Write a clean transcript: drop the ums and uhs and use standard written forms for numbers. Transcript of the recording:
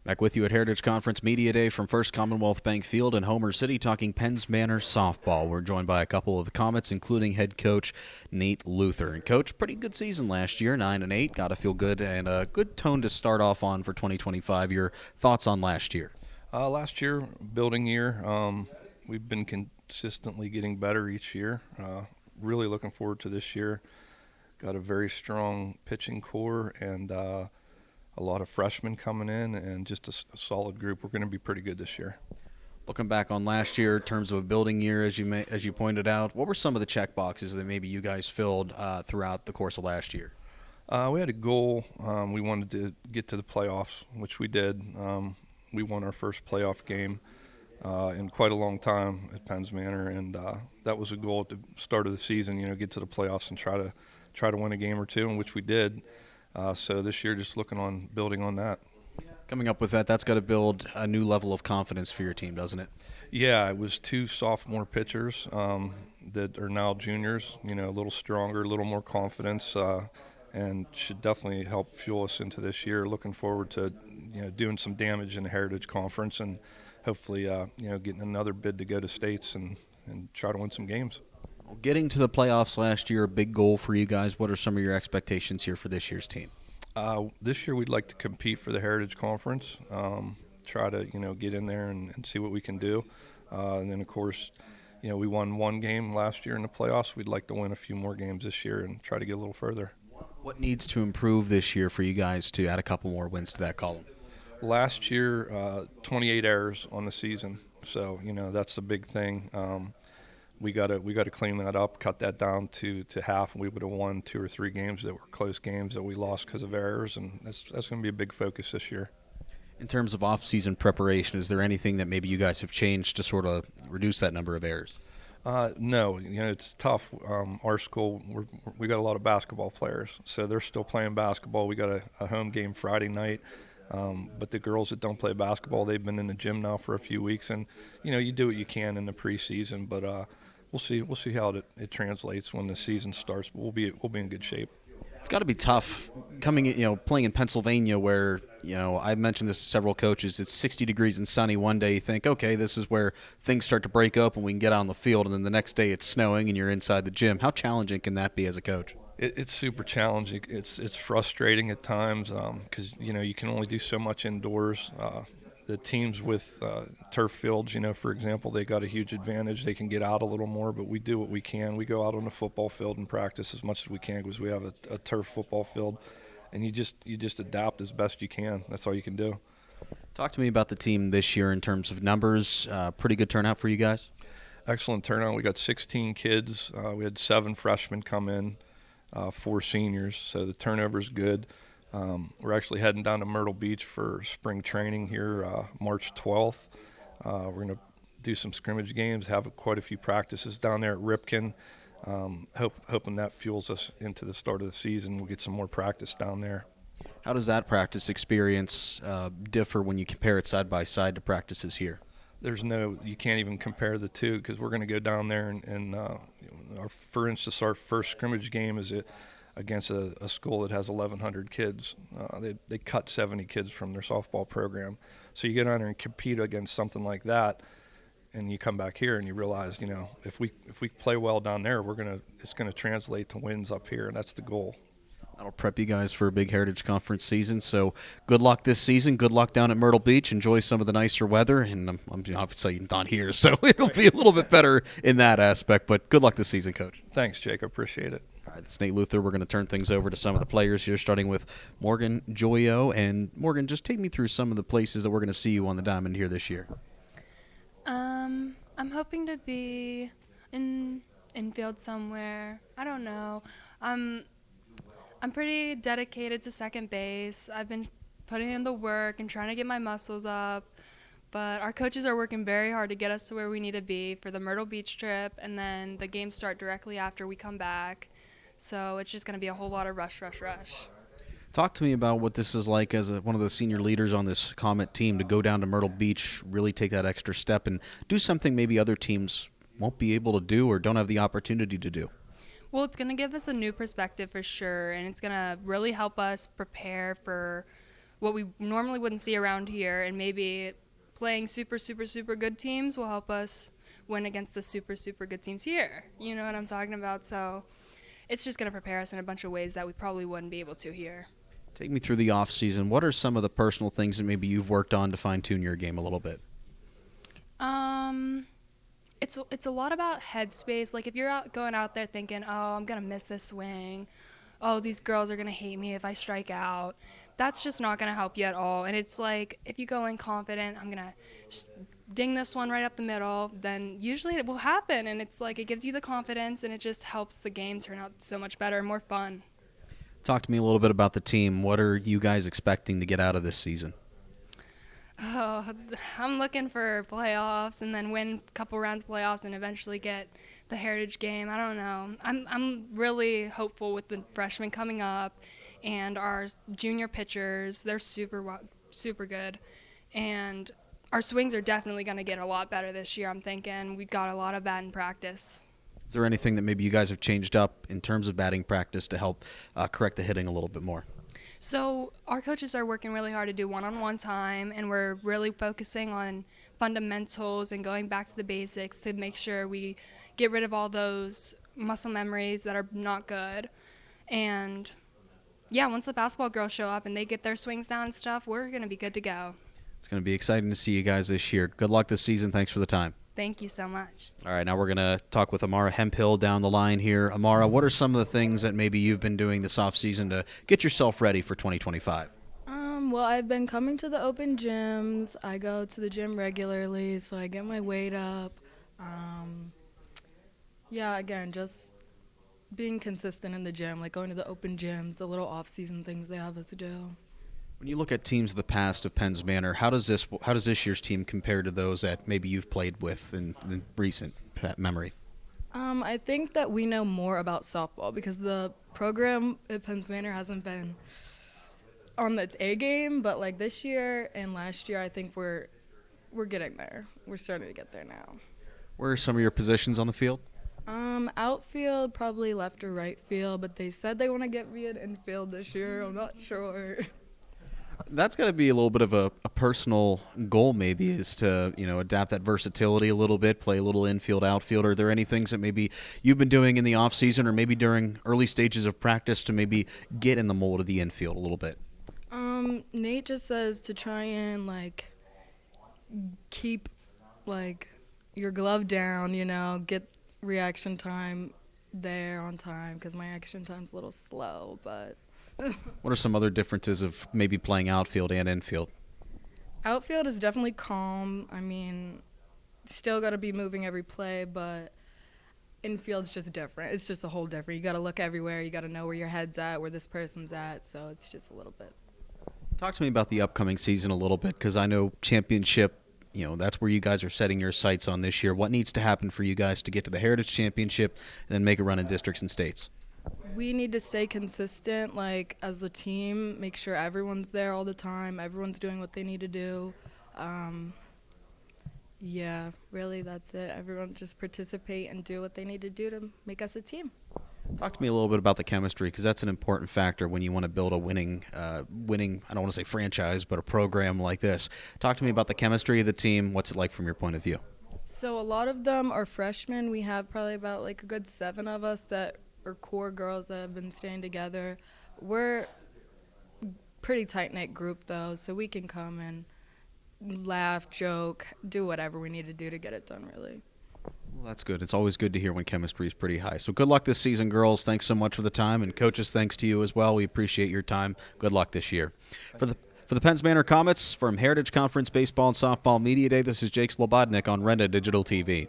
Back with you at Heritage Conference Media Day from First Commonwealth Bank Field in Homer City, talking Penn's Manor softball. We're joined by a couple of the Comets, including head coach Nate Luther. And coach, pretty good season last year, 9-8. Got to feel good and a good tone to start off on for 2025. Your thoughts on last year? Last year, building year, we've been consistently getting better each year. Really looking forward to this year. Got a very strong pitching core and a lot of freshmen coming in and just a solid group. We're going to be pretty good this year. Looking back on last year in terms of a building year, as you pointed out, what were some of the check boxes that maybe you guys filled throughout the course of last year? We had a goal. We wanted to get to the playoffs, which we did. We won our first playoff game in quite a long time at Penn's Manor, and that was a goal at the start of the season. Get to the playoffs and try to win a game or two, in which we did. So this year, just looking on building on that. Coming up with that's got to build a new level of confidence for your team, doesn't it? Yeah, it was two sophomore pitchers that are now juniors. A little stronger, a little more confidence, and should definitely help fuel us into this year. Looking forward to doing some damage in the Heritage Conference and hopefully getting another bid to go to states and try to win some games. Getting to the playoffs last year, a big goal for you guys. What are some of your expectations here for this year's team? This year we'd like to compete for the Heritage Conference, try to get in there and see what we can do. And then, of course, we won one game last year in the playoffs. We'd like to win a few more games this year and try to get a little further. What needs to improve this year for you guys to add a couple more wins to that column? Last year, 28 errors on the season, so that's a big thing. We got to clean that up, cut that down to half, and we would have won 2 or 3 games that were close games that we lost because of errors, and that's going to be a big focus this year. In terms of off-season preparation, is there anything that maybe you guys have changed to sort of reduce that number of errors? No, it's tough. Our school, we got a lot of basketball players, so they're still playing basketball. We got a home game Friday night. But the girls that don't play basketball, they've been in the gym now for a few weeks, and you do what you can in the preseason. But we'll see how it translates when the season starts. But we'll be in good shape. It's got to be tough playing in Pennsylvania where, I've mentioned this to several coaches. It's 60 degrees and sunny one day. You think, okay, this is where things start to break up and we can get on the field. And then the next day it's snowing and you're inside the gym. How challenging can that be as a coach? It's super challenging. It's frustrating at times because you can only do so much indoors. The teams with turf fields, for example, they got a huge advantage. They can get out a little more, but we do what we can. We go out on the football field and practice as much as we can because we have a turf football field, and you just adapt as best you can. That's all you can do. Talk to me about the team this year in terms of numbers. Pretty good turnout for you guys? Excellent turnout. We got 16 kids. We had 7 freshmen come in. 4 seniors, so the turnover's good. We're actually heading down to Myrtle Beach for spring training here March 12th. We're going to do some scrimmage games, have quite a few practices down there at Ripken. Hoping that fuels us into the start of the season. We'll get some more practice down there. How does that practice experience differ when you compare it side by side to practices here? You can't even compare the two because we're going to go down there and for instance, our first scrimmage game is against a school that has 1,100 kids. They cut 70 kids from their softball program. So you get down there and compete against something like that, and you come back here and you realize, if we play well down there, it's gonna translate to wins up here, and that's the goal. That'll prep you guys for a big Heritage Conference season. So good luck this season. Good luck down at Myrtle Beach. Enjoy some of the nicer weather. And I'm obviously not here, so it'll be a little bit better in that aspect. But good luck this season, Coach. Thanks, Jake. I appreciate it. All right, that's Nate Luther. We're going to turn things over to some of the players here, starting with Morgan Jioio. And Morgan, just take me through some of the places that we're going to see you on the diamond here this year. I'm hoping to be in infield somewhere. I don't know. I'm pretty dedicated to second base. I've been putting in the work and trying to get my muscles up, but our coaches are working very hard to get us to where we need to be for the Myrtle Beach trip, and then the games start directly after we come back. So it's just going to be a whole lot of rush. Talk to me about what this is like as one of the senior leaders on this Comet team to go down to Myrtle Beach, really take that extra step and do something maybe other teams won't be able to do or don't have the opportunity to do. Well, it's going to give us a new perspective for sure, and it's going to really help us prepare for what we normally wouldn't see around here, and maybe playing super, super, super good teams will help us win against the super, super good teams here. You know what I'm talking about? So it's just going to prepare us in a bunch of ways that we probably wouldn't be able to here. Take me through the off season. What are some of the personal things that maybe you've worked on to fine-tune your game a little bit? It's a lot about headspace. Like if you're going out there thinking, oh, I'm gonna miss this swing, oh, these girls are gonna hate me if I strike out. That's just not gonna help you at all. And it's like if you go in confident, I'm gonna just ding this one right up the middle, then usually it will happen. And it's like it gives you the confidence, and it just helps the game turn out so much better and more fun. Talk to me a little bit about the team. What are you guys expecting to get out of this season? Oh, I'm looking for playoffs and then win a couple rounds of playoffs and eventually get the Heritage game. I don't know. I'm really hopeful with the freshmen coming up and our junior pitchers. They're super good. And our swings are definitely going to get a lot better this year, I'm thinking. We've got a lot of batting practice. Is there anything that maybe you guys have changed up in terms of batting practice to help correct the hitting a little bit more? So our coaches are working really hard to do one-on-one time, and we're really focusing on fundamentals and going back to the basics to make sure we get rid of all those muscle memories that are not good. And, yeah, once the basketball girls show up and they get their swings down and stuff, we're going to be good to go. It's going to be exciting to see you guys this year. Good luck this season. Thanks for the time. Thank you so much. All right, now we're going to talk with Amara Hemphill down the line here. Amara, what are some of the things that maybe you've been doing this offseason to get yourself ready for 2025? Well, I've been coming to the open gyms. I go to the gym regularly, so I get my weight up. Again, just being consistent in the gym, like going to the open gyms, the little off-season things they have us do. When you look at teams of the past of Penn's Manor, how does this year's team compare to those that maybe you've played with in recent memory? I think that we know more about softball because the program at Penn's Manor hasn't been on its A game, but like this year and last year, I think we're getting there. We're starting to get there now. Where are some of your positions on the field? Outfield, probably left or right field, but they said they want to get me in infield this year. I'm not sure. That's got to be a little bit of a personal goal, maybe, is to adapt that versatility a little bit, play a little infield, outfield. Are there any things that maybe you've been doing in the off season or maybe during early stages of practice to maybe get in the mold of the infield a little bit? Nate just says to try and keep your glove down, get reaction time there on time because my action time's a little slow, but. What are some other differences of maybe playing outfield and infield? Outfield is definitely calm. I mean, still got to be moving every play, but infield's just different. It's just a whole different. You got to look everywhere. You got to know where your head's at, where this person's at, so it's just a little bit. Talk to me about the upcoming season a little bit because I know championship, that's where you guys are setting your sights on this year. What needs to happen for you guys to get to the Heritage Championship and then make a run in districts and states? We need to stay consistent, as a team, make sure everyone's there all the time, everyone's doing what they need to do. Really, that's it. Everyone just participate and do what they need to do to make us a team. Talk to me a little bit about the chemistry because that's an important factor when you want to build a winning, I don't want to say franchise, but a program like this. Talk to me about the chemistry of the team. What's it like from your point of view? So a lot of them are freshmen. We have probably about a good 7 of us that are core girls that have been staying together. We're a pretty tight-knit group, though, so we can come and laugh, joke, do whatever we need to do to get it done, really. Well, that's good. It's always good to hear when chemistry is pretty high. So good luck this season, girls. Thanks so much for the time. And coaches, thanks to you as well. We appreciate your time. Good luck this year. For the Penn's Manor Comets from Heritage Conference Baseball and Softball Media Day, this is Jake Slebodnick on Renda Digital TV.